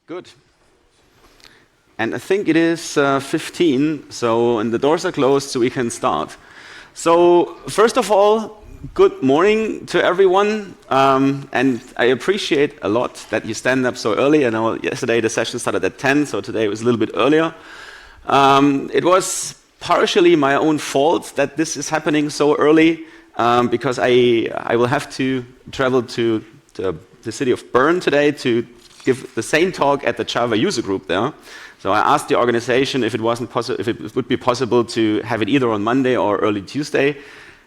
Good. And I think it is 15, and the doors are closed, so we can start. So first of all, good morning to everyone, and I appreciate a lot that you stand up so early. I know yesterday the session started at 10, so today it was a little bit earlier. It was partially my own fault that this is happening so early, because I will have to travel to the city of Bern today to give the same talk at the Java user group there. So I asked the organization if it would be possible to have it either on Monday or early Tuesday.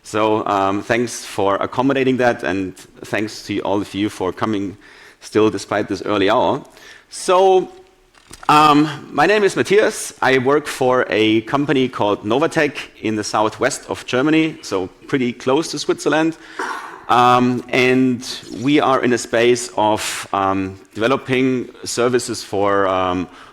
So thanks for accommodating that, and thanks to all of you for coming still despite this early hour. So my name is Matthias. I work for a company called Novatec in the southwest of Germany, so pretty close to Switzerland. And we are in a space of developing services for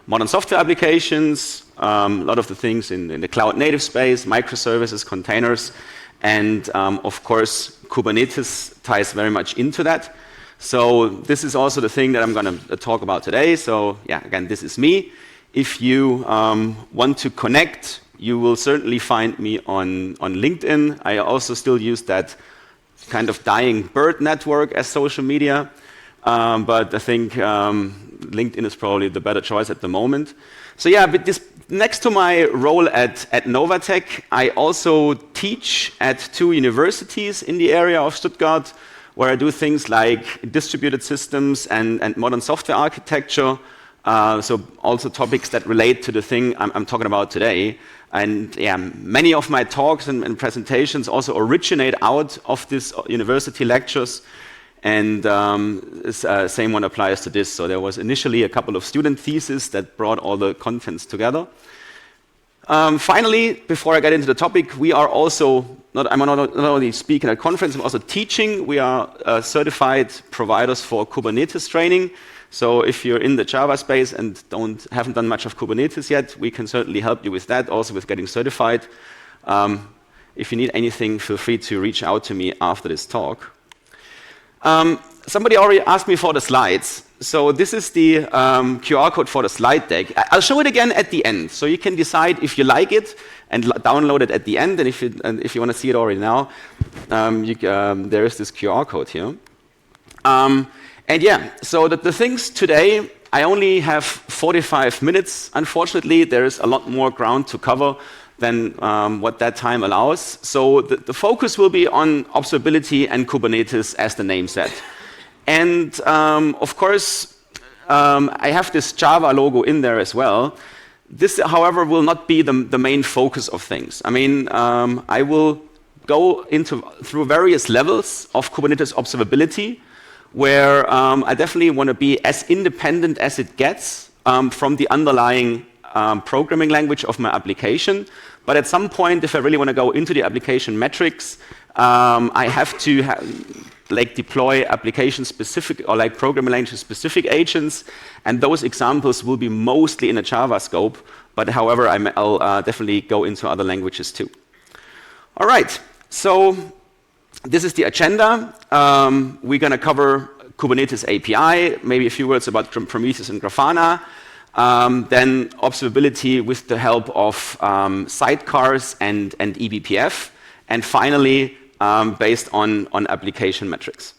modern software applications, a lot of the things in the cloud native space, microservices, containers, and of course Kubernetes ties very much into that. So this is also the thing that I'm going to talk about today. So yeah, again, this is me. If you want to connect, you will certainly find me on LinkedIn. I also still use that kind of dying bird network as social media, but I think LinkedIn is probably the better choice at the moment. So yeah, but next to my role at Novatec, I also teach at 2 universities in the area of Stuttgart, where I do things like distributed systems and modern software architecture, so also topics that relate to the thing I'm talking about today. And yeah, many of my talks and presentations also originate out of these university lectures, and same one applies to this. So there was initially a couple of student theses that brought all the contents together. Finally, before I get into the topic, we are also, I'm not only speaking at a conference, I'm also teaching. We are certified providers for Kubernetes training. So if you're in the Java space and haven't done much of Kubernetes yet, we can certainly help you with that, also with getting certified. If you need anything, feel free to reach out to me after this talk. Somebody already asked me for the slides. So this is the QR code for the slide deck. I'll show it again at the end, so you can decide if you like it and download it at the end. And if you want to see it already now, there is this QR code here. And yeah, so the things today, I only have 45 minutes. Unfortunately, there is a lot more ground to cover than what that time allows. So the focus will be on observability and Kubernetes, as the name said. And of course, I have this Java logo in there as well. This, however, will not be the main focus of things. I mean, I will go through various levels of Kubernetes observability, where I definitely want to be as independent as it gets from the underlying programming language of my application. But at some point, if I really want to go into the application metrics, I have to deploy application-specific or programming language-specific agents, and those examples will be mostly in a Java scope. But however, I'll definitely go into other languages too. All right, so this is the agenda. We're going to cover Kubernetes API, maybe a few words about Prometheus and Grafana, then observability with the help of sidecars and eBPF, and finally, based on application metrics.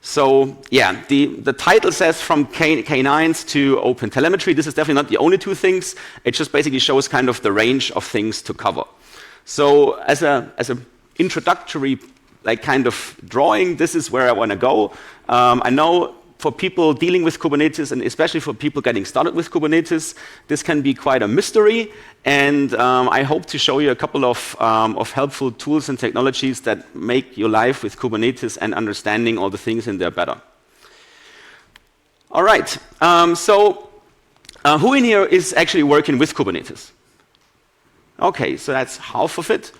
So yeah, the title says from k9s to OpenTelemetry. This is definitely not the only 2 things. It just basically shows kind of the range of things to cover. So as a introductory kind of drawing, this is where I want to go. I know for people dealing with Kubernetes, and especially for people getting started with Kubernetes, this can be quite a mystery. And I hope to show you a couple of helpful tools and technologies that make your life with Kubernetes and understanding all the things in there better. All right. So who in here is actually working with Kubernetes? Okay, so that's half of it.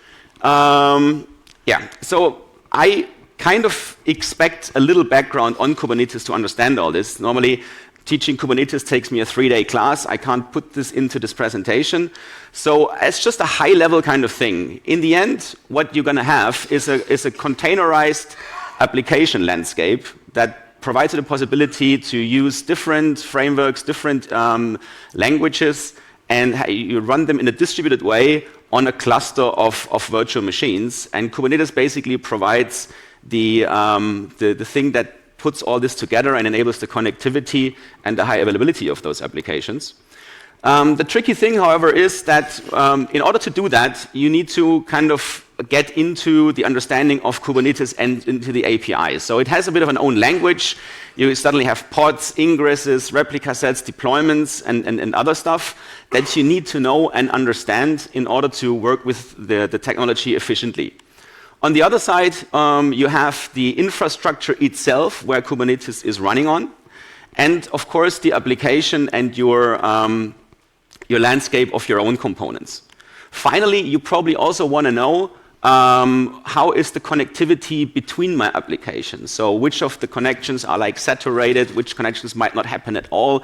Yeah, so I kind of expect a little background on Kubernetes to understand all this. Normally, teaching Kubernetes takes me a 3-day class. I can't put this into this presentation. So it's just a high-level kind of thing. In the end, what you're going to have is a containerized application landscape that provides you the possibility to use different frameworks, different languages, and you run them in a distributed way on a cluster of virtual machines. And Kubernetes basically provides the thing that puts all this together and enables the connectivity and the high availability of those applications. The tricky thing, however, is that in order to do that, you need to kind of get into the understanding of Kubernetes and into the API. So it has a bit of an own language. You suddenly have pods, ingresses, replica sets, deployments, and other stuff that you need to know and understand in order to work with the technology efficiently. On the other side, you have the infrastructure itself where Kubernetes is running on, and of course the application and your landscape of your own components. Finally, you probably also want to know how is the connectivity between my applications. So which of the connections are like saturated, which connections might not happen at all,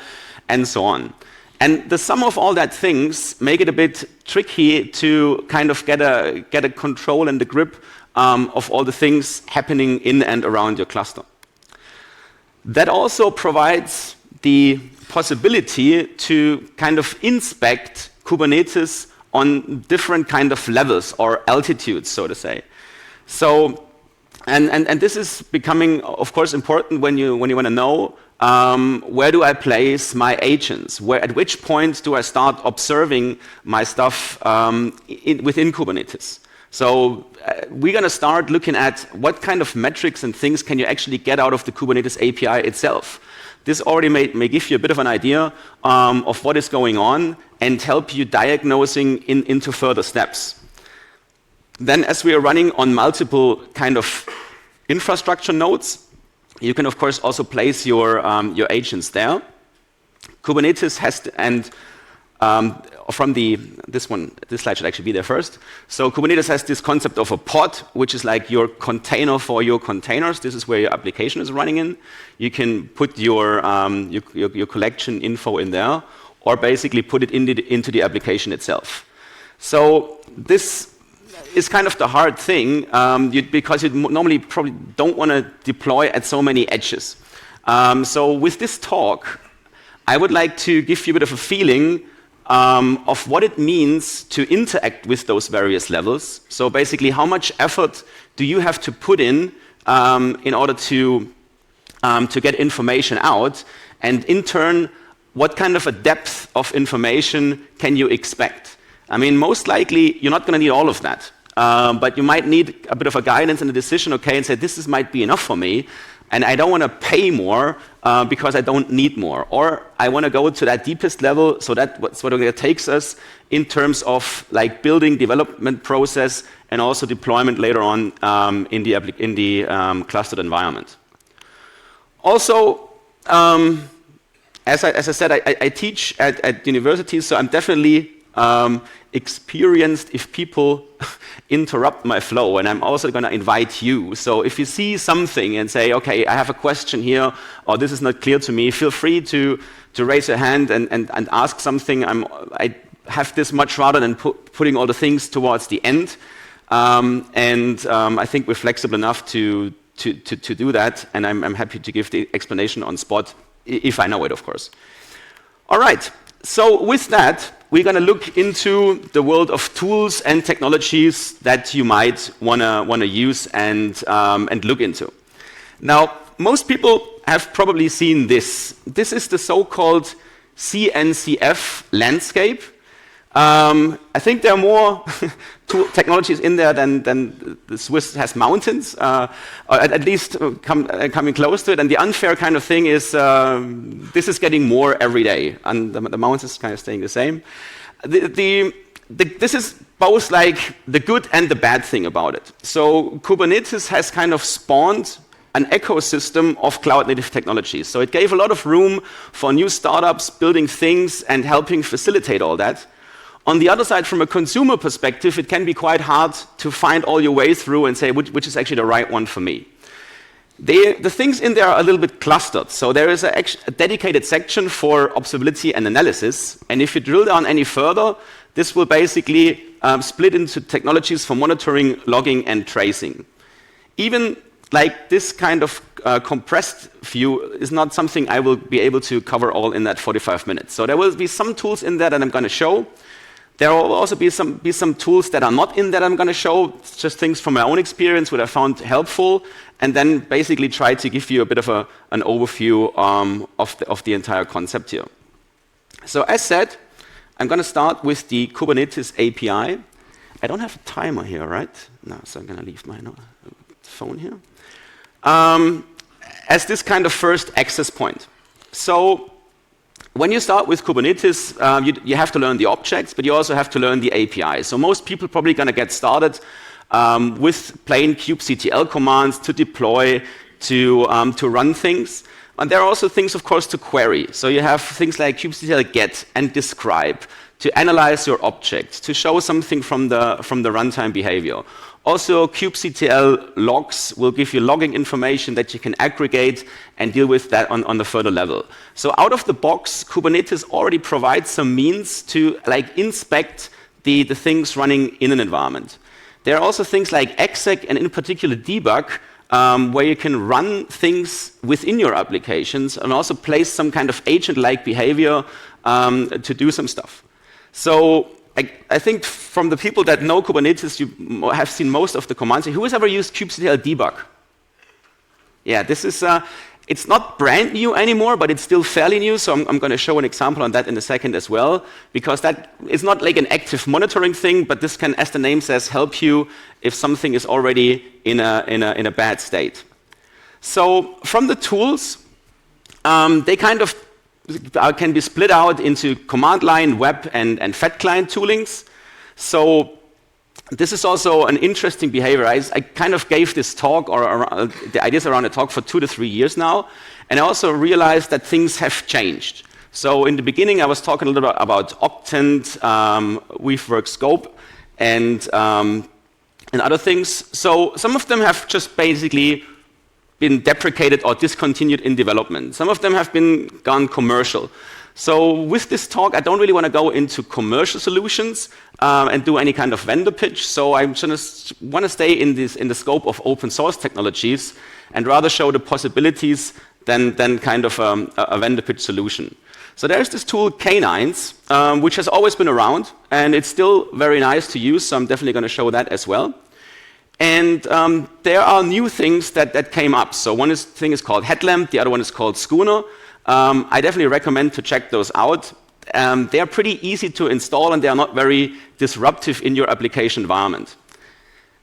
and so on. And the sum of all that things make it a bit tricky to kind of get a control and the grip of all the things happening in and around your cluster. That also provides the possibility to kind of inspect Kubernetes on different kind of levels or altitudes, so to say. So, and this is becoming, of course, important when you want to know where do I place my agents? At which point do I start observing my stuff within Kubernetes? So we're going to start looking at what kind of metrics and things can you actually get out of the Kubernetes API itself. This already may give you a bit of an idea of what is going on and help you diagnosing into further steps. Then as we are running on multiple kind of infrastructure nodes, you can of course also place your agents there. Kubernetes has, this slide should actually be there first. So Kubernetes has this concept of a pod, which is like your container for your containers. This is where your application is running in. You can put your collection info in there, or basically put it into the application itself. So this is kind of the hard thing, because you normally probably don't want to deploy at so many edges. So with this talk, I would like to give you a bit of a feeling of what it means to interact with those various levels. So basically, how much effort do you have to put in order to get information out, and in turn, what kind of a depth of information can you expect? I mean, most likely, you're not going to need all of that, but you might need a bit of a guidance and a decision, okay, and say, this might be enough for me, and I don't want to pay more because I don't need more. Or I want to go to that deepest level, so that's what it takes us in terms of like building, development process, and also deployment later on in the clustered environment. Also, as I said, I teach at universities, so I'm definitely experienced if people interrupt my flow, and I'm also going to invite you. So if you see something and say, okay, I have a question here, or this is not clear to me, feel free to raise your hand and ask something. I have this much rather than putting all the things towards the end. I think we're flexible enough to do that, and I'm happy to give the explanation on spot, if I know it, of course. All right, so with that, we're going to look into the world of tools and technologies that you might want to use and look into. Now, most people have probably seen this. This is the so-called CNCF landscape. I think there are more technologies in there than the Swiss has mountains, or at least coming close to it. And the unfair kind of thing is this is getting more every day, and the mountains kind of staying the same. This is both like the good and the bad thing about it. So Kubernetes has kind of spawned an ecosystem of cloud-native technologies. So it gave a lot of room for new startups building things and helping facilitate all that. On the other side, from a consumer perspective, it can be quite hard to find all your way through and say which is actually the right one for me. The things in there are a little bit clustered. So there is a dedicated section for observability and analysis. And if you drill down any further, this will basically split into technologies for monitoring, logging, and tracing. Even like this kind of compressed view is not something I will be able to cover all in that 45 minutes. So there will be some tools in there that I'm going to show. There will also be some tools that are not in that I'm going to show, it's just things from my own experience what I found helpful, and then basically try to give you a bit of an overview of the entire concept here. So as said, I'm going to start with the Kubernetes API. I don't have a timer here, right? No, so I'm going to leave my phone here. As this kind of first access point. So when you start with Kubernetes, you have to learn the objects, but you also have to learn the API. So most people are probably going to get started with plain kubectl commands to deploy, to run things. And there are also things, of course, to query. So you have things like kubectl get and describe, to analyze your objects, to show something from the runtime behavior. Also, kubectl logs will give you logging information that you can aggregate and deal with that on the further level. So out of the box, Kubernetes already provides some means to inspect the things running in an environment. There are also things like exec and in particular debug, where you can run things within your applications and also place some kind of agent-like behavior to do some stuff. So I think from the people that know Kubernetes, you have seen most of the commands. Who has ever used kubectl debug? Yeah, this is, it's not brand new anymore, but it's still fairly new, so I'm going to show an example on that in a second as well, because that is not like an active monitoring thing, but this can, as the name says, help you if something is already in a bad state. So from the tools, they kind of can be split out into command line, web, and fat client toolings. So this is also an interesting behavior. I kind of gave this talk, or the ideas around the talk, for 2 to 3 years now, and I also realized that things have changed. So in the beginning, I was talking a little bit about Octant, weavework scope, and other things. So some of them have just basically been deprecated or discontinued in development. Some of them have gone commercial. So with this talk, I don't really want to go into commercial solutions and do any kind of vendor pitch. So I just want to stay in the scope of open source technologies and rather show the possibilities than kind of a vendor pitch solution. So there's this tool K9s, which has always been around, and it's still very nice to use. So I'm definitely going to show that as well. And there are new things that came up. So one thing is called Headlamp, the other one is called Schooner. I definitely recommend to check those out. They are pretty easy to install, and they are not very disruptive in your application environment.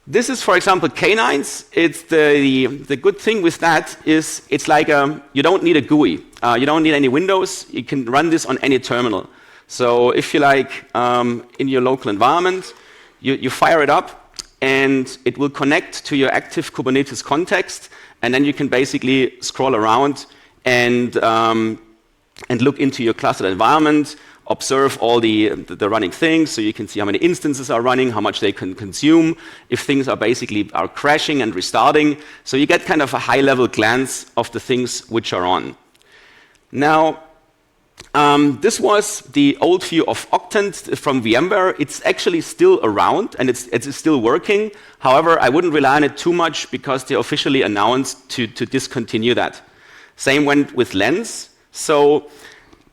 This is, for example, k9s. It's the good thing with that is it's like you don't need a GUI. You don't need any Windows. You can run this on any terminal. So if you like in your local environment, you fire it up, and it will connect to your active Kubernetes context, and then you can basically scroll around and look into your clustered environment, observe all the running things, so you can see how many instances are running, how much they can consume, if things are crashing and restarting. So you get kind of a high-level glance of the things which are on. Now, this was the old view of Octant from VMware. It's actually still around, and it's still working. However, I wouldn't rely on it too much because they officially announced to discontinue that. Same went with Lens. So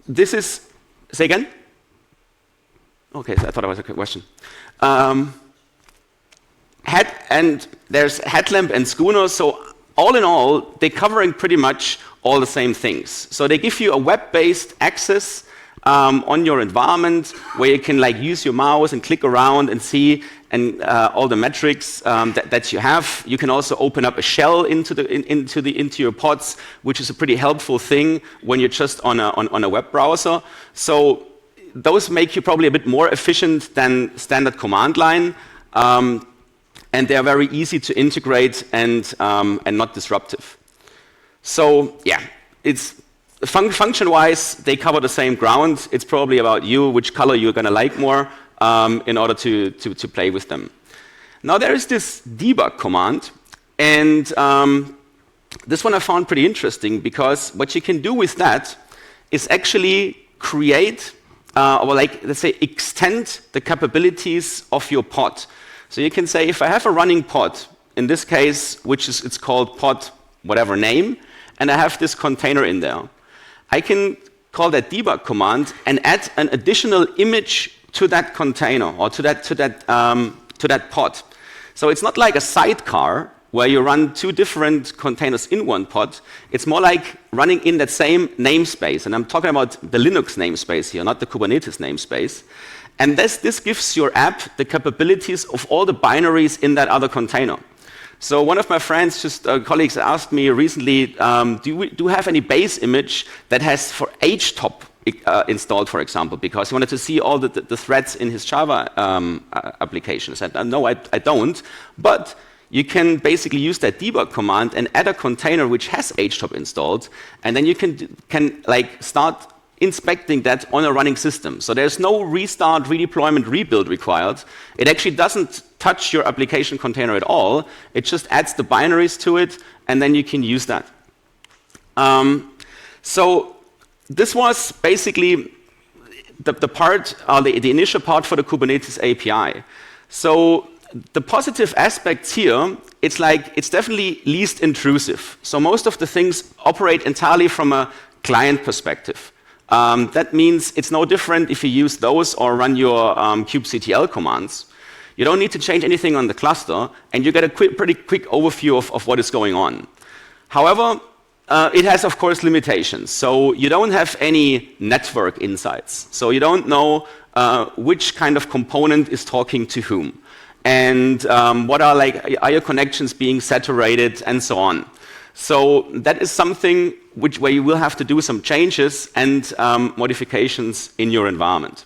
this is, say again? Okay, so I thought it was a question. And there's Headlamp and Schooner. So all in all, they're covering pretty much all the same things. So they give you a web-based access on your environment where you can use your mouse and click around and see all the metrics that you have. You can also open up a shell into your pods, which is a pretty helpful thing when you're just on a web browser. So those make you probably a bit more efficient than standard command line, and they are very easy to integrate and not disruptive. So yeah, it's function-wise, they cover the same ground. It's probably about you, which color you're going to like more in order to play with them. Now there is this debug command, and this one I found pretty interesting because what you can do with that is actually create or let's say extend the capabilities of your pod. So you can say, if I have a running pod in this case, it's called pod whatever name, and I have this container in there. I can call that debug command and add an additional image to that container or to that pod. So it's not like a sidecar where you run two different containers in one pod. It's more like running in that same namespace. And I'm talking about the Linux namespace here, not the Kubernetes namespace. And this gives your app the capabilities of all the binaries in that other container. So one of my friends, colleagues, asked me recently, do you have any base image that has for htop installed, for example, because he wanted to see all the threads in his Java application. I said, no, I don't. But you can basically use that debug command and add a container which has htop installed, and then you can like start inspecting that on a running system. So there's no restart, redeployment, rebuild required. It actually doesn't touch your application container at all. It just adds the binaries to it, and then you can use that. So this was basically the initial part for the Kubernetes API. So the positive aspects here, it's definitely least intrusive. So most of the things operate entirely from a client perspective. That means it's no different if you use those or run your kubectl commands. You don't need to change anything on the cluster, and you get a pretty quick overview of what is going on. However, it has, of course, limitations. So you don't have any network insights. So you don't know which kind of component is talking to whom, and what are your connections being saturated, and so on. So that is something where you will have to do some changes and modifications in your environment.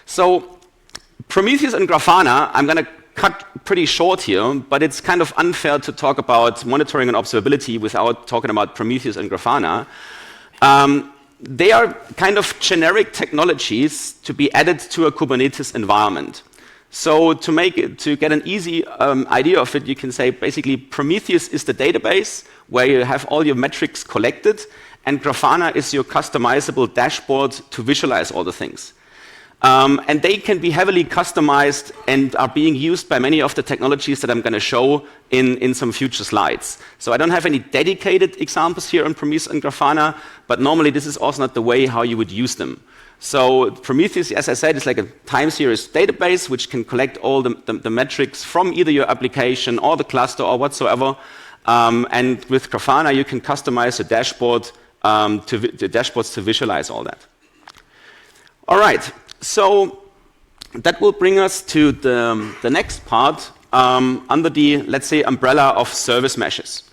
So Prometheus and Grafana, I'm going to cut pretty short here, but it's kind of unfair to talk about monitoring and observability without talking about Prometheus and Grafana. They are kind of generic technologies to be added to a Kubernetes environment. So to get an easy idea of it, you can say basically Prometheus is the database where you have all your metrics collected, and Grafana is your customizable dashboard to visualize all the things. And they can be heavily customized and are being used by many of the technologies that I'm going to show in some future slides. So I don't have any dedicated examples here on Prometheus and Grafana, but normally this is also not the way how you would use them. So Prometheus, as I said, is like a time series database which can collect all the metrics from either your application or the cluster or whatsoever. And with Grafana, you can customize the dashboard the dashboards to visualize all that. All right, so that will bring us to the next part under the, let's say, umbrella of service meshes.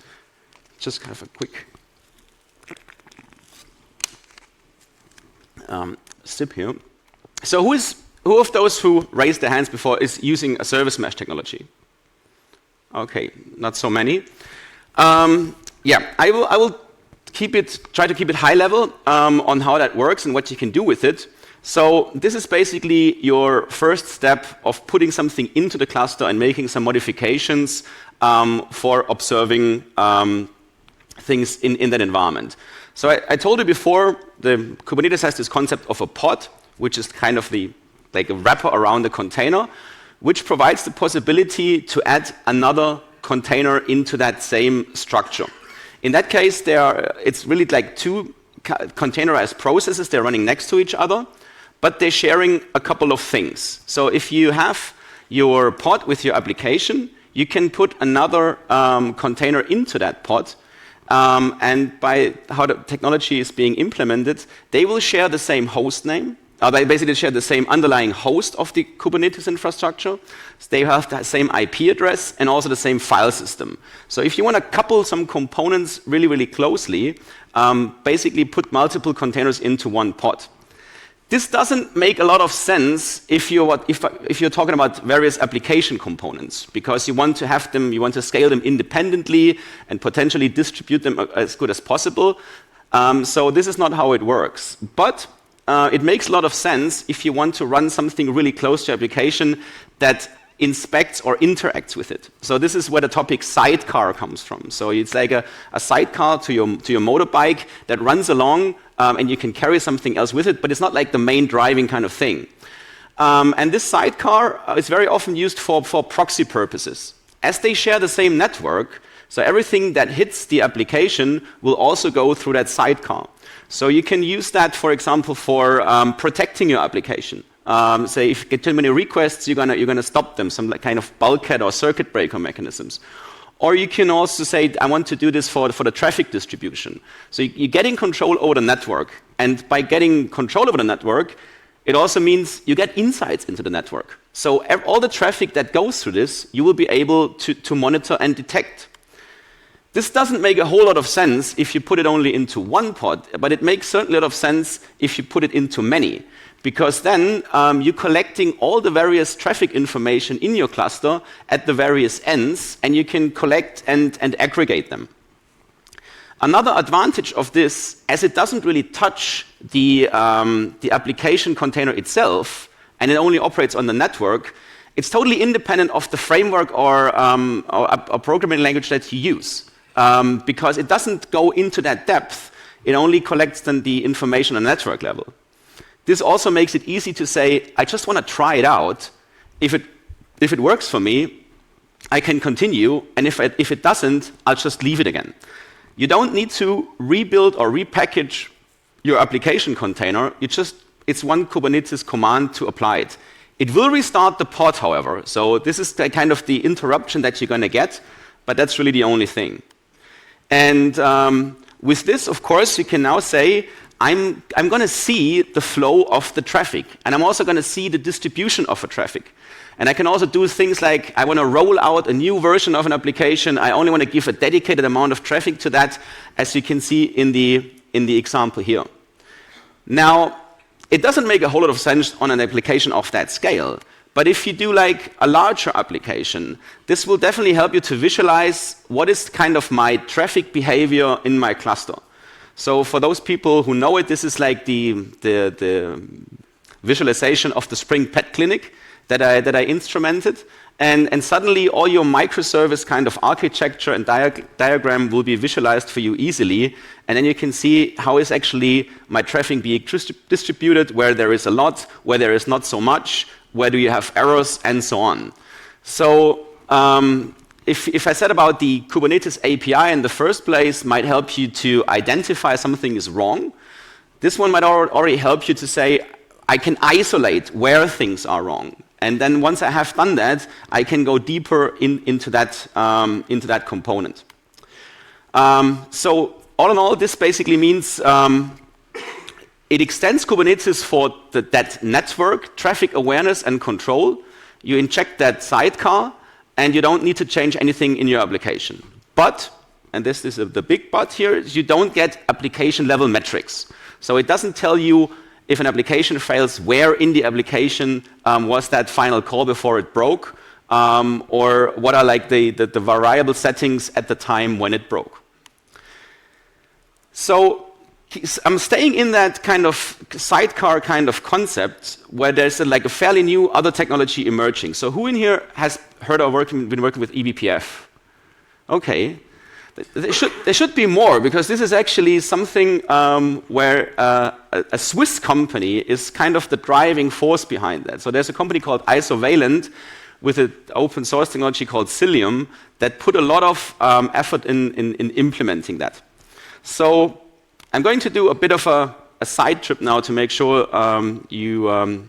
Just have a quick sip here. So who of those who raised their hands before is using a service mesh technology? Okay, not so many. Yeah, I will try to keep it high level on how that works and what you can do with it. So this is basically your first step of putting something into the cluster and making some modifications for observing things in that environment. So I told you before, the Kubernetes has this concept of a pod, which is kind of like a wrapper around the container, which provides the possibility to add another container into that same structure. In that case, it's really like two containerized processes. They're running next to each other, but they're sharing a couple of things. So if you have your pod with your application, you can put another container into that pod. And by how the technology is being implemented, they will share the same host name. They basically share the same underlying host of the Kubernetes infrastructure. So they have the same IP address and also the same file system. So if you want to couple some components really, really closely, basically put multiple containers into one pod. This doesn't make a lot of sense if you're talking about various application components, because you want to have them, you want to scale them independently and potentially distribute them as good as possible. So this is not how it works. But it makes a lot of sense if you want to run something really close to your application that inspects or interacts with it. So this is where the topic sidecar comes from. So it's like a sidecar to your motorbike that runs along, and you can carry something else with it, but it's not like the main driving kind of thing. And this sidecar is very often used for proxy purposes. as they share the same network, so everything that hits the application will also go through that sidecar. So you can use that, for example, for protecting your application. Say if you get too many requests, you're gonna stop them, some kind of bulkhead or circuit breaker mechanisms. Or you can also say, I want to do this for the traffic distribution. So you're getting control over the network. And by getting control over the network, it also means you get insights into the network. So all the traffic that goes through this, you will be able to monitor and detect. This doesn't make a whole lot of sense if you put it only into one pod, but it makes certainly a lot of sense if you put it into many. Because then you're collecting all the various traffic information in your cluster at the various ends, and you can collect and aggregate them. Another advantage of this, as it doesn't really touch the application container itself, and it only operates on the network, it's totally independent of the framework or a programming language that you use. Because it doesn't go into that depth, it only collects then the information on network level. This also makes it easy to say, I just want to try it out. If it works for me, I can continue, and if it doesn't, I'll just leave it again. You don't need to rebuild or repackage your application container. It's one Kubernetes command to apply it. It will restart the pod, however, so this is the kind of the interruption that you're going to get, but that's really the only thing. And with this, of course, you can now say, I'm going to see the flow of the traffic, and I'm also going to see the distribution of the traffic. And I can also do things like, I want to roll out a new version of an application. I only want to give a dedicated amount of traffic to that, as you can see in the example here. Now, it doesn't make a whole lot of sense on an application of that scale. But if you do like a larger application, this will definitely help you to visualize what is kind of my traffic behavior in my cluster. So for those people who know it, this is like the visualization of the Spring Pet Clinic that I instrumented. And suddenly all your microservice kind of architecture and diagram will be visualized for you easily. And then you can see how is actually my traffic being distributed, where there is a lot, where there is not so much, where do you have errors, and so on. So if I said about the Kubernetes API in the first place might help you to identify something is wrong, this one might already help you to say, I can isolate where things are wrong. And then once I have done that, I can go deeper into that component. So all in all, this basically means it extends Kubernetes for that network, traffic awareness and control. You inject that sidecar, and you don't need to change anything in your application. But, and this is the big but here, you don't get application level metrics. So it doesn't tell you if an application fails, where in the application was that final call before it broke, or what are like the variable settings at the time when it broke. So I'm staying in that kind of sidecar kind of concept where there's like a fairly new other technology emerging. So who in here has heard or been working with eBPF? Okay. There should be more, because this is actually something where a Swiss company is kind of the driving force behind that. So there's a company called Isovalent with an open source technology called Cilium that put a lot of effort in implementing that. So I'm going to do a bit of a side trip now to make sure we're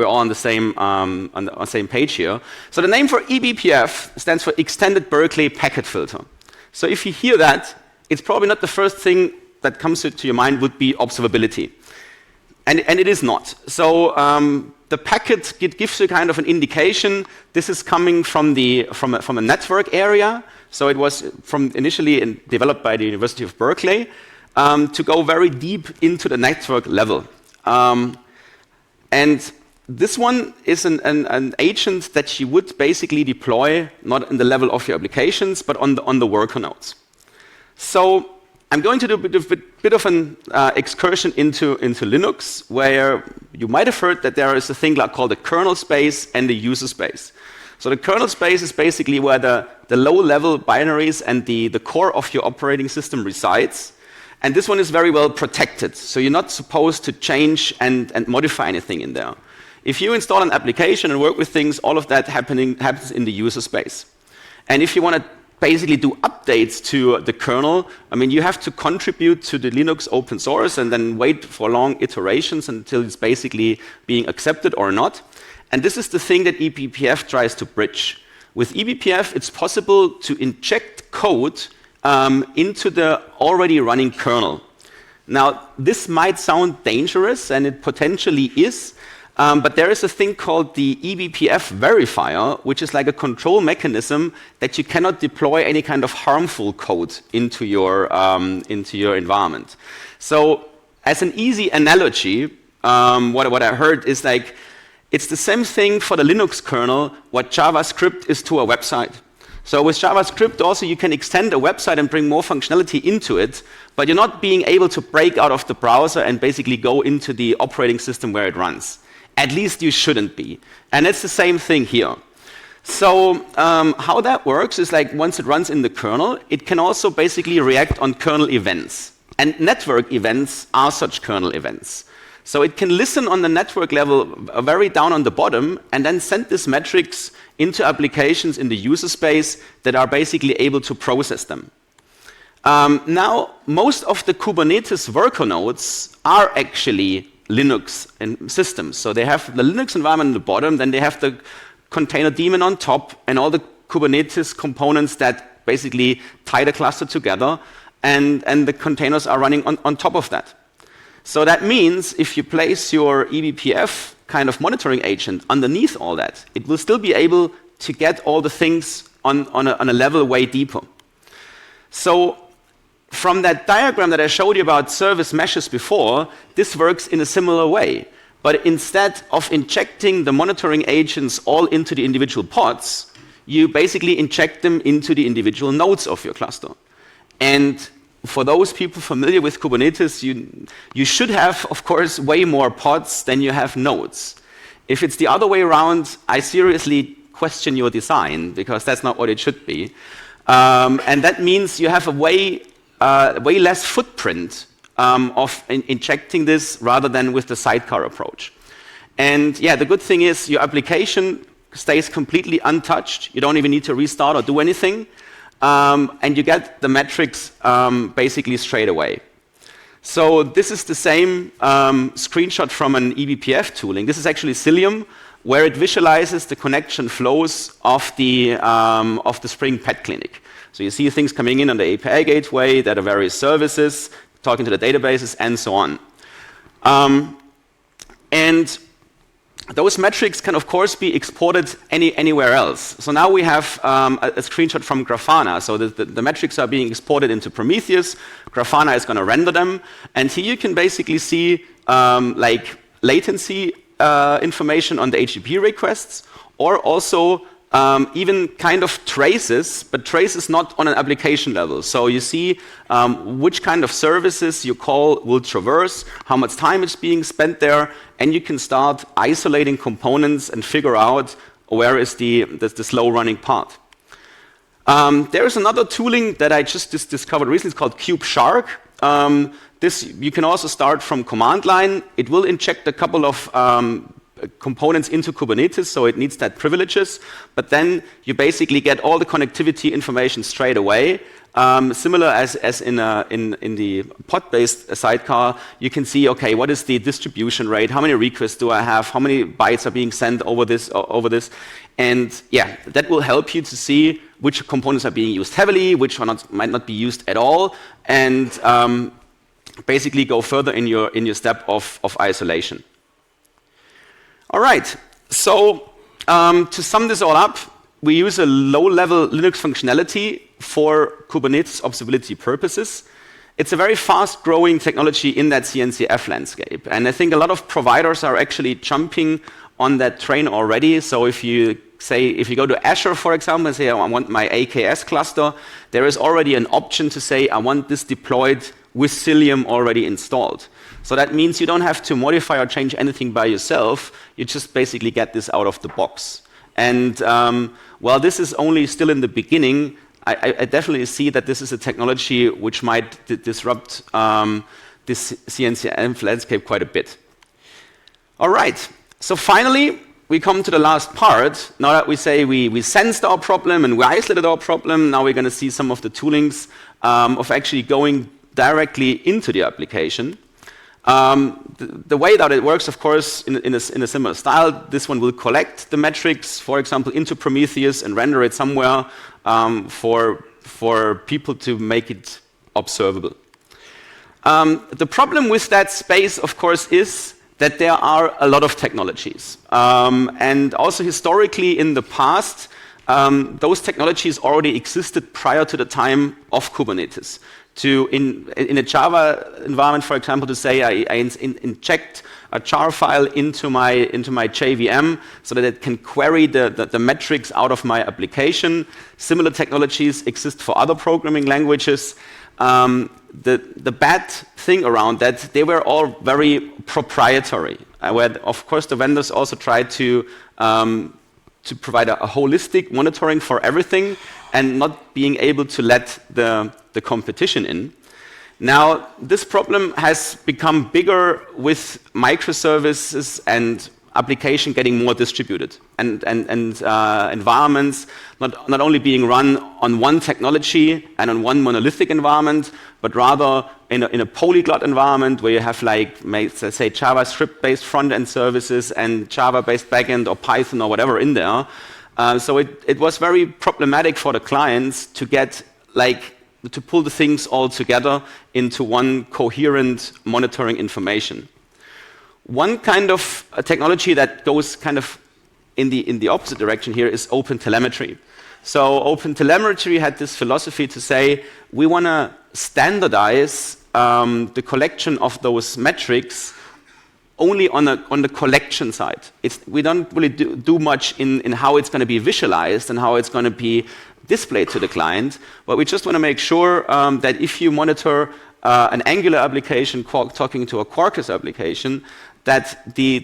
all on the same page here. So the name for eBPF stands for Extended Berkeley Packet Filter. So if you hear that, it's probably not the first thing that comes to your mind would be observability. And it is not. So the packet gives you kind of an indication. This is coming from a network area. So it was initially developed by the University of Berkeley to go very deep into the network level. And this one is an agent that you would basically deploy not in the level of your applications, but on the worker nodes. So I'm going to do a bit of an excursion into Linux, where you might have heard that there is a thing called the kernel space and the user space. So the kernel space is basically where the low-level binaries and the core of your operating system resides. And this one is very well protected. So you're not supposed to change and modify anything in there. If you install an application and work with things, all of that happens in the user space. And if you want to basically do updates to the kernel, I mean, you have to contribute to the Linux open source and then wait for long iterations until it's basically being accepted or not. And this is the thing that eBPF tries to bridge. With eBPF, it's possible to inject code into the already running kernel. Now, this might sound dangerous, and it potentially is, but there is a thing called the eBPF verifier, which is like a control mechanism that you cannot deploy any kind of harmful code into your environment. So, as an easy analogy, what I heard is like, it's the same thing for the Linux kernel what JavaScript is to a website. So with JavaScript also you can extend a website and bring more functionality into it, but you're not being able to break out of the browser and basically go into the operating system where it runs. At least you shouldn't be. And it's the same thing here. So how that works is like once it runs in the kernel, it can also basically react on kernel events. And network events are such kernel events. So it can listen on the network level very down on the bottom and then send this metrics into applications in the user space that are basically able to process them. Now, most of the Kubernetes worker nodes are actually Linux systems. So they have the Linux environment on the bottom, then they have the container daemon on top and all the Kubernetes components that basically tie the cluster together, and the containers are running on top of that. So that means if you place your eBPF kind of monitoring agent underneath all that, it will still be able to get all the things on a level way deeper. So from that diagram that I showed you about service meshes before, this works in a similar way. But instead of injecting the monitoring agents all into the individual pods, you basically inject them into the individual nodes of your cluster. And for those people familiar with Kubernetes, you should have, of course, way more pods than you have nodes. If it's the other way around, I seriously question your design, because that's not what it should be. And that means you have a way less footprint of injecting this rather than with the sidecar approach. And yeah, the good thing is your application stays completely untouched. You don't even need to restart or do anything. And you get the metrics basically straight away. So this is the same screenshot from an eBPF tooling. This is actually Cilium, where it visualizes the connection flows of the Spring Pet Clinic. So you see things coming in on the API gateway, that are various services, talking to the databases, and so on. And those metrics can, of course, be exported anywhere else. So now we have a screenshot from Grafana. So the metrics are being exported into Prometheus. Grafana is going to render them. And here you can basically see like latency information on the HTTP requests, or also even kind of traces, but traces not on an application level. So you see which kind of services your call will traverse, how much time is being spent there, and you can start isolating components and figure out where is the slow running part. There is another tooling that I just discovered recently. It's called KubeShark. This you can also start from command line. It will inject a couple of components into Kubernetes, so it needs that privileges, but then you basically get all the connectivity information straight away. Similar as in the pod-based sidecar, you can see, okay, what is the distribution rate? How many requests do I have? How many bytes are being sent over this? And yeah, that will help you to see which components are being used heavily, which might not be used at all, and basically go further in your step of isolation. All right, so to sum this all up, we use a low-level Linux functionality for Kubernetes observability purposes. It's a very fast-growing technology in that CNCF landscape, and I think a lot of providers are actually jumping on that train already. So if you go to Azure, for example, and say, I want my k9s cluster, there is already an option to say, I want this deployed with Cilium already installed. So that means you don't have to modify or change anything by yourself. You just basically get this out of the box. And while this is only still in the beginning, I definitely see that this is a technology which might disrupt this CNCF landscape quite a bit. All right. So finally, we come to the last part. Now that we say we sensed our problem and we isolated our problem, now we're going to see some of the toolings of actually going directly into the application. The way that it works, of course, in a similar style, this one will collect the metrics, for example, into Prometheus and render it somewhere for people to make it observable. The problem with that space, of course, is that there are a lot of technologies. And also historically in the past, those technologies already existed prior to the time of Kubernetes. In a Java environment, for example, to say I inject a jar file into my JVM so that it can query the metrics out of my application. Similar technologies exist for other programming languages. The bad thing around that, they were all very proprietary, where of course the vendors also tried to provide a holistic monitoring for everything and not being able to let the competition in. Now, this problem has become bigger with microservices and application getting more distributed and environments not only being run on one technology and on one monolithic environment, but rather in a polyglot environment where you have, like, let's say, JavaScript-based front-end services and Java-based backend or Python or whatever in there. So it was very problematic for the clients to get, to pull the things all together into one coherent monitoring information. One kind of technology that goes kind of in the opposite direction here is OpenTelemetry. So OpenTelemetry had this philosophy to say, we want to standardize the collection of those metrics only on the collection side. We don't really do much in how it's going to be visualized and how it's going to be displayed to the client, but we just want to make sure that if you monitor an Angular application talking to a Quarkus application, that the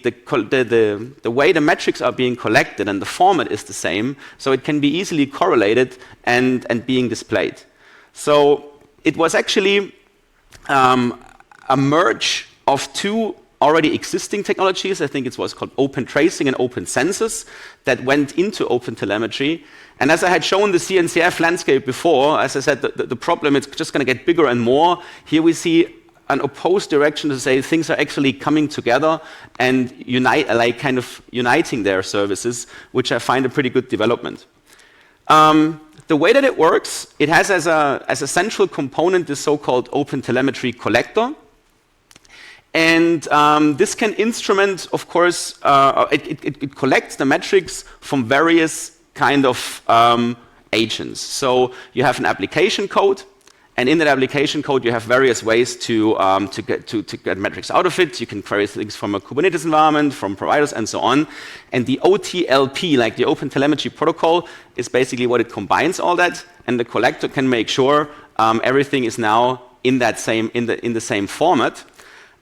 way the metrics are being collected and the format is the same, so it can be easily correlated and being displayed. So it was actually a merge of two already existing technologies. I think it was called Open Tracing and Open Sensors that went into OpenTelemetry. And as I had shown the CNCF landscape before, as I said, the problem is just going to get bigger and more. Here we see an opposed direction to say things are actually coming together and uniting their services, which I find a pretty good development. The way that it works, it has as a central component this so-called OpenTelemetry collector. And this can instrument, of course, it collects the metrics from various kind of agents. So you have an application code, and in that application code you have various ways to get metrics out of it. You can query things from a Kubernetes environment, from providers, and so on. And the OTLP, like the OpenTelemetry protocol, is basically what it combines all that, and the collector can make sure everything is now in the same format.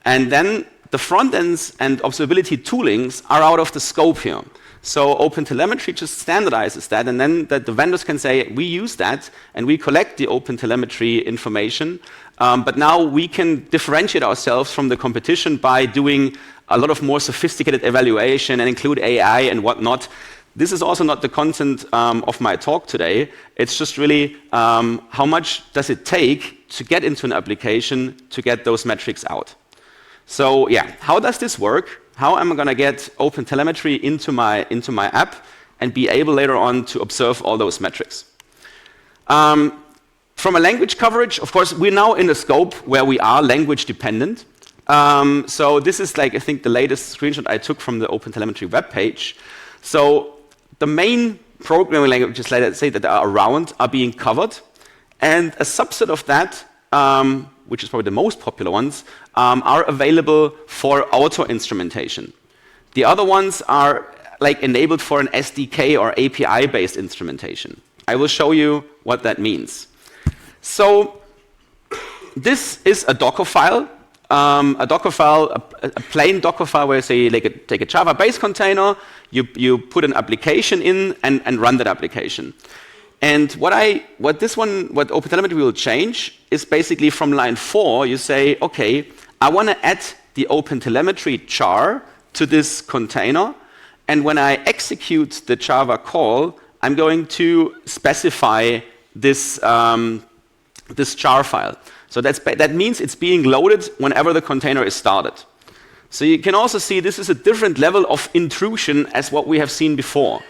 And then the front ends and observability toolings are out of the scope here. So OpenTelemetry just standardizes that, and then the vendors can say, we use that, and we collect the OpenTelemetry information, but now we can differentiate ourselves from the competition by doing a lot of more sophisticated evaluation and include AI and whatnot. This is also not the content of my talk today. It's just really how much does it take to get into an application to get those metrics out. So yeah, how does this work? How am I going to get OpenTelemetry into my app and be able later on to observe all those metrics? From a language coverage, of course, we're now in a scope where we are language dependent. So this is, like, I think the latest screenshot I took from the OpenTelemetry webpage. So the main programming languages, let's say, that are around are being covered, and a subset of that, which is probably the most popular ones, are available for auto instrumentation. The other ones are enabled for an SDK or API-based instrumentation. I will show you what that means. So this is a Docker file. A plain Docker file where you say, take a Java-based container, you put an application in and run that application. And what OpenTelemetry will change is basically from line 4, you say, okay, I want to add the OpenTelemetry jar to this container, and when I execute the Java call, I'm going to specify this, this jar file. So that means it's being loaded whenever the container is started. So you can also see this is a different level of intrusion as what we have seen before.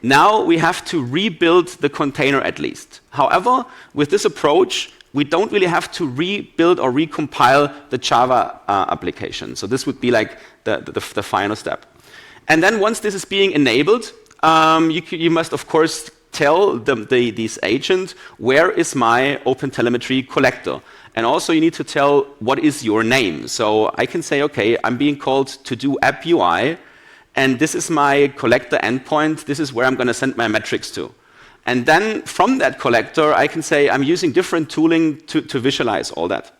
Now we have to rebuild the container at least. However, with this approach, we don't really have to rebuild or recompile the Java application. So this would be like the final step. And then once this is being enabled, you must of course tell this agent, where is my OpenTelemetry collector? And also you need to tell what is your name. So I can say, okay, I'm being called to do app UI, and this is my collector endpoint. This is where I'm going to send my metrics to. And then from that collector, I can say I'm using different tooling to visualize all that.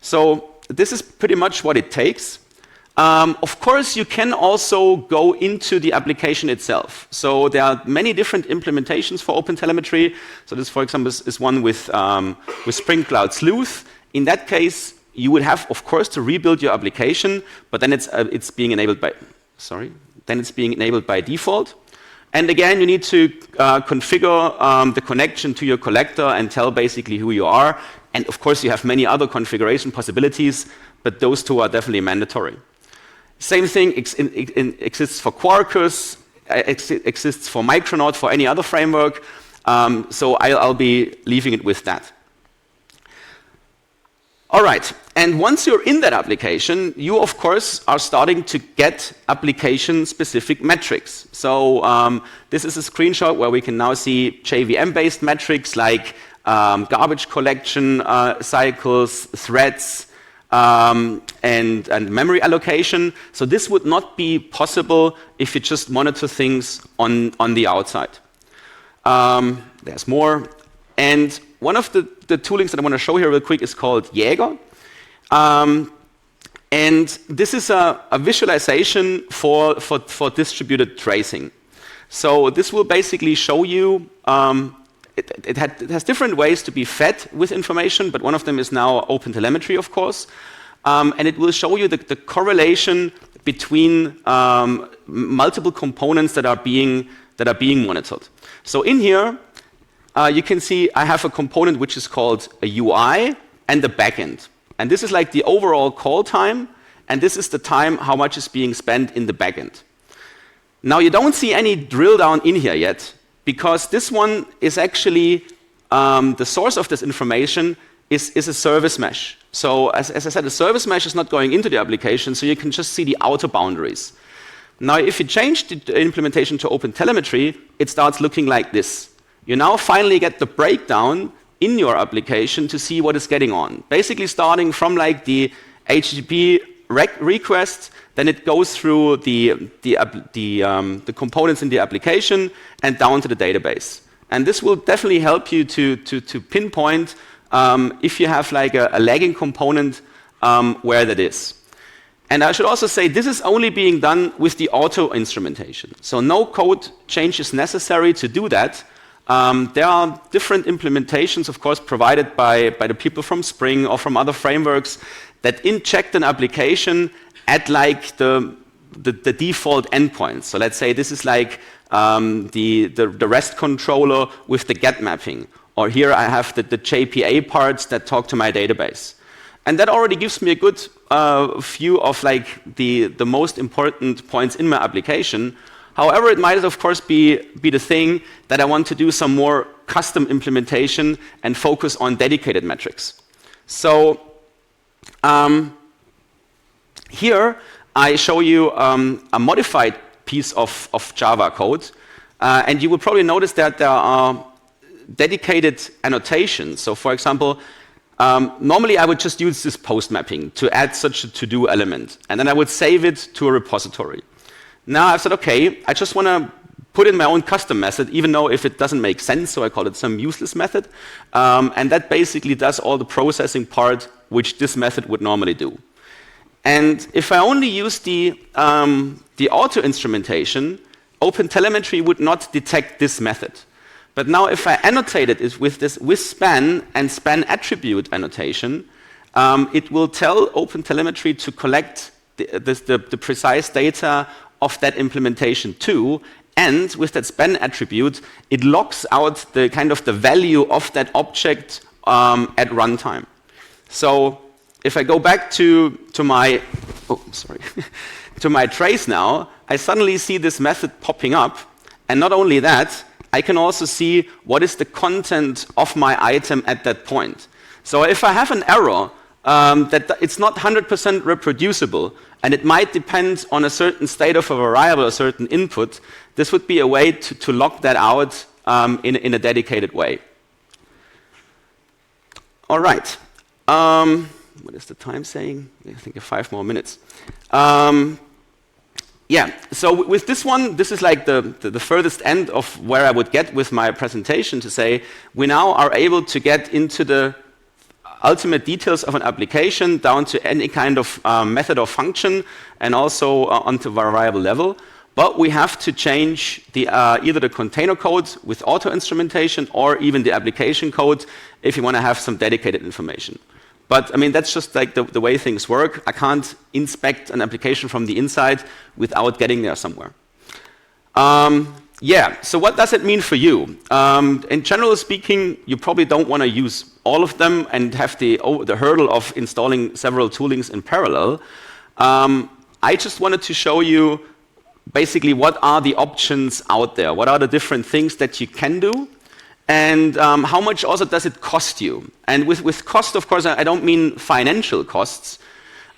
So this is pretty much what it takes. Of course, you can also go into the application itself. So there are many different implementations for OpenTelemetry. So this, for example, is one with Spring Cloud Sleuth. In that case, you would have, of course, to rebuild your application, but then it's being enabled by, default. And again, you need to configure the connection to your collector and tell basically who you are. And of course, you have many other configuration possibilities, but those two are definitely mandatory. Same thing exists for Quarkus, exists for Micronaut, for any other framework. So I'll be leaving it with that. All right, and once you're in that application, you of course are starting to get application-specific metrics. So this is a screenshot where we can now see JVM-based metrics like garbage collection cycles, threads, and memory allocation. So this would not be possible if you just monitor things on the outside. There's more. And one of the toolings that I want to show here real quick is called Jaeger. And this is a visualization for distributed tracing. So this will basically show you, it has different ways to be fed with information, but one of them is now OpenTelemetry, of course. And it will show you the correlation between multiple components that are being monitored. So in here, you can see I have a component which is called a UI and the backend. And this is like the overall call time, and this is the time how much is being spent in the backend. Now you don't see any drill down in here yet, because this one is actually the source of this information is a service mesh. So as I said, the service mesh is not going into the application, so you can just see the outer boundaries. Now if you change the implementation to OpenTelemetry, it starts looking like this. You now finally get the breakdown in your application to see what is getting on. Basically starting from like the HTTP request, then it goes through the components in the application and down to the database. And this will definitely help you to pinpoint if you have like a lagging component where that is. And I should also say this is only being done with the auto instrumentation. So no code change is necessary to do that. There are different implementations, of course, provided by the people from Spring or from other frameworks that inject an application at like the default endpoint. So let's say this is like the REST controller with the get mapping. Or here I have the JPA parts that talk to my database. And that already gives me a good view of like the most important points in my application. However, it might, of course, be the thing that I want to do some more custom implementation and focus on dedicated metrics. So here I show you a modified piece of Java code. And you will probably notice that there are dedicated annotations. So for example, normally I would just use this post mapping to add such a to-do element. And then I would save it to a repository. Now I've said, okay, I just want to put in my own custom method, even though if it doesn't make sense, so I call it some useless method. And that basically does all the processing part which this method would normally do. And if I only use the auto instrumentation, OpenTelemetry would not detect this method. But now if I annotate it with span and span attribute annotation, it will tell OpenTelemetry to collect the precise data of that implementation too. And with that span attribute, it locks out the kind of the value of that object at runtime. So if I go back to my to my trace now, I suddenly see this method popping up. And not only that, I can also see what is the content of my item at that point. So if I have an error that it's not 100% reproducible, and it might depend on a certain state of a variable, a certain input, this would be a way to lock that out in a dedicated way. All right. What is the time saying? I think 5 more minutes. Yeah, so with this one, this is like the furthest end of where I would get with my presentation to say we now are able to get into the ultimate details of an application down to any kind of method or function and also onto variable level. But we have to change the, either the container code with auto instrumentation or even the application code if you want to have some dedicated information. But I mean, that's just like the way things work. I can't inspect an application from the inside without getting there somewhere. Yeah, so what does it mean for you? In general speaking, you probably don't want to use all of them and have the hurdle of installing several toolings in parallel. I just wanted to show you basically what are the options out there, what are the different things that you can do, and how much also does it cost you? And with cost, of course, I don't mean financial costs,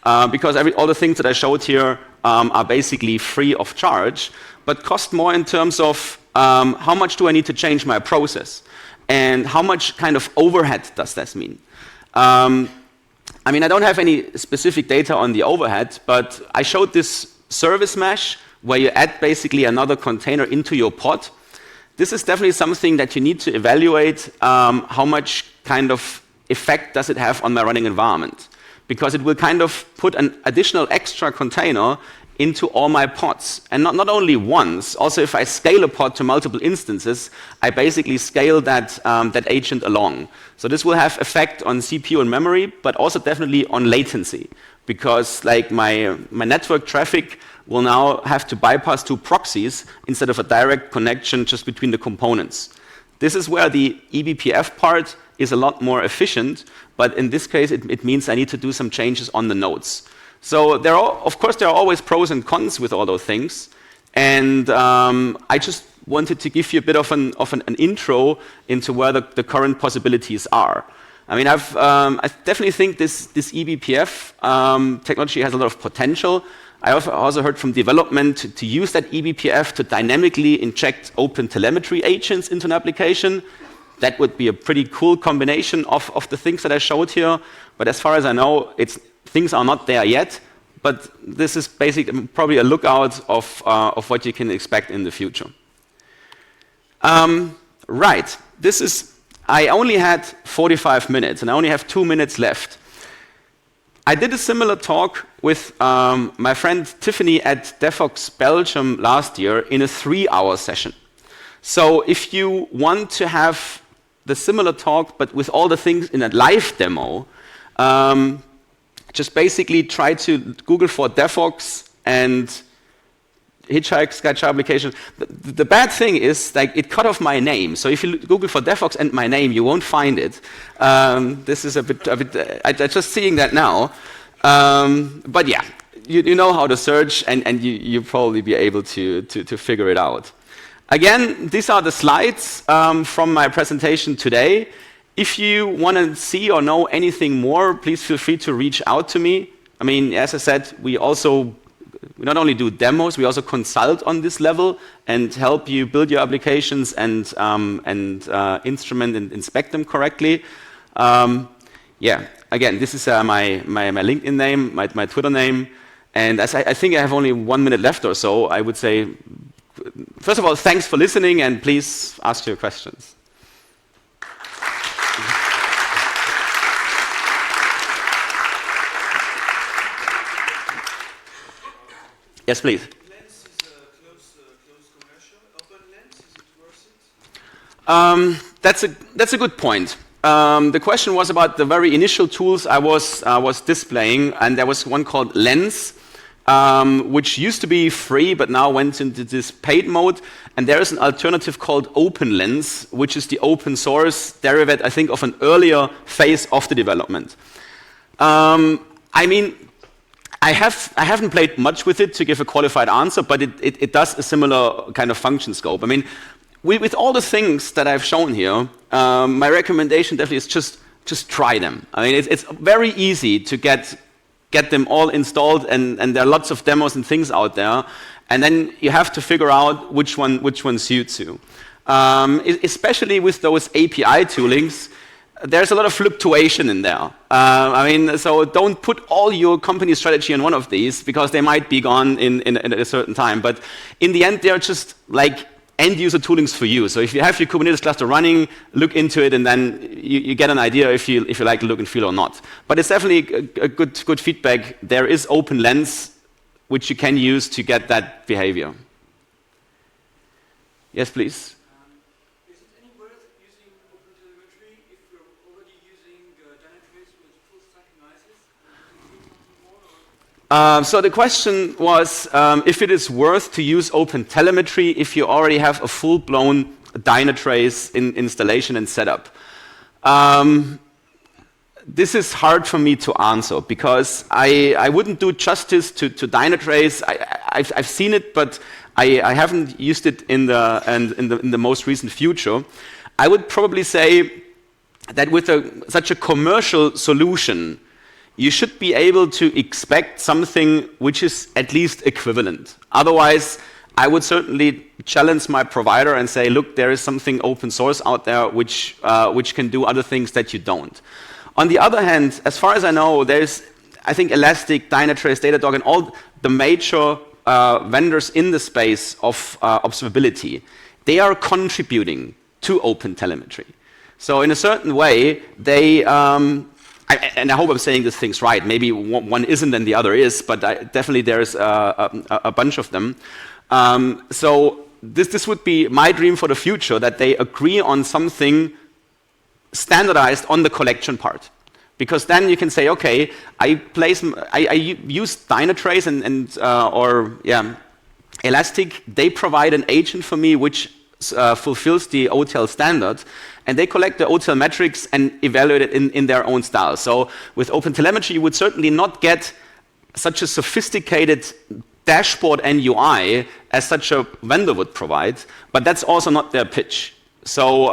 because all the things that I showed here are basically free of charge, but cost more in terms of how much do I need to change my process, and how much kind of overhead does this mean? I mean, I don't have any specific data on the overhead, but I showed this service mesh where you add basically another container into your pod. This is definitely something that you need to evaluate how much kind of effect does it have on my running environment. Because it will kind of put an additional extra container into all my pods. And not only once, also if I scale a pod to multiple instances, I basically scale that, that agent along. So this will have effect on CPU and memory, but also definitely on latency. Because like my network traffic will now have to bypass 2 proxies instead of a direct connection just between the components. This is where the eBPF part is a lot more efficient, but in this case it means I need to do some changes on the nodes. So of course there are always pros and cons with all those things, and I just wanted to give you a bit of an intro into where the current possibilities are. I mean, I definitely think this eBPF technology has a lot of potential. I also heard from development to use that eBPF to dynamically inject OpenTelemetry agents into an application. That would be a pretty cool combination of the things that I showed here. But as far as I know, things are not there yet. But this is basically probably a lookout of what you can expect in the future. Right. I only had 45 minutes, and I only have 2 minutes left. I did a similar talk with my friend Tiffany at Devox Belgium last year in a 3-hour session. So if you want to have the similar talk, but with all the things in a live demo, just basically try to Google for Devox and Hitchhike Sketch application. The bad thing is, like, it cut off my name. So if you Google for Devox and my name, you won't find it. This is a bit I'm just seeing that now. But yeah, you know how to search, and you'll probably be able to figure it out. Again, these are the slides from my presentation today. If you want to see or know anything more, please feel free to reach out to me. I mean, as I said, we not only do demos, we also consult on this level and help you build your applications and instrument and inspect them correctly. Yeah, again, this is my LinkedIn name, my Twitter name, and as I think I have only 1 minute left or so, I would say, first of all, thanks for listening, and please ask your questions. Yes, please. Lens is a close commercial. OpenLens, is it worth it? That's a good point. The question was about the very initial tools I was displaying, and there was one called Lens. which used to be free but now went into this paid mode. And there is an alternative called OpenLens, which is the open source derivative, I think, of an earlier phase of the development. I mean, I haven't played much with it to give a qualified answer, but it does a similar kind of function scope. I mean, with all the things that I've shown here, my recommendation definitely is just try them. I mean, it's very easy to get them all installed, and there are lots of demos and things out there, and then you have to figure out which one suits you. Especially with those API toolings, there's a lot of fluctuation in there. I mean, so don't put all your company strategy on one of these, because they might be gone in a certain time. But in the end, they're just like end-user toolings for you. So if you have your Kubernetes cluster running, look into it, and then you get an idea if you like the look and feel or not. But it's definitely a good feedback. There is OpenLens, which you can use to get that behavior. Yes, please. Is it any worth using OpenTelemetry if you're already using Dynatrace with full-stack analysis? So the question was if it is worth to use OpenTelemetry if you already have a full-blown Dynatrace installation and setup. This is hard for me to answer, because I wouldn't do justice to Dynatrace. I've seen it, but I haven't used it in the most recent future. I would probably say that with such a commercial solution, you should be able to expect something which is at least equivalent. Otherwise, I would certainly challenge my provider and say, look, there is something open source out there which can do other things that you don't. On the other hand, as far as I know, there's, I think, Elastic, Dynatrace, Datadog, and all the major vendors in the space of observability. They are contributing to OpenTelemetry. So in a certain way, they and I hope I'm saying these things right. Maybe one isn't and the other is, but definitely there's a bunch of them. So this would be my dream for the future, that they agree on something standardized on the collection part. Because then you can say, okay, I use Dynatrace or Elastic. They provide an agent for me which fulfills the OTel standard, and they collect the OTel metrics and evaluate it in their own style. So with OpenTelemetry, you would certainly not get such a sophisticated dashboard and UI as such a vendor would provide, but that's also not their pitch. So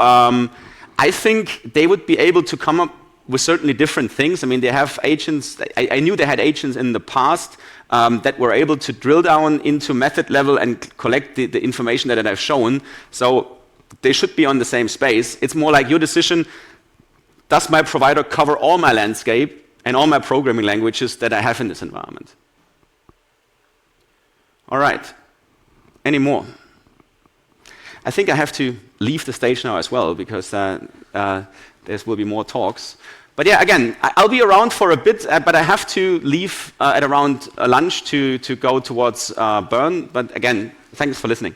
I think they would be able to come up with certainly different things. I mean, they have agents. I knew they had agents in the past that were able to drill down into method level and collect the information that I've shown. So they should be on the same space. It's more like your decision. Does my provider cover all my landscape and all my programming languages that I have in this environment? All right. Any more? I think I have to leave the stage now as well, because there will be more talks. But yeah, again, I'll be around for a bit, but I have to leave at around lunch to go towards Bern. But again, thanks for listening.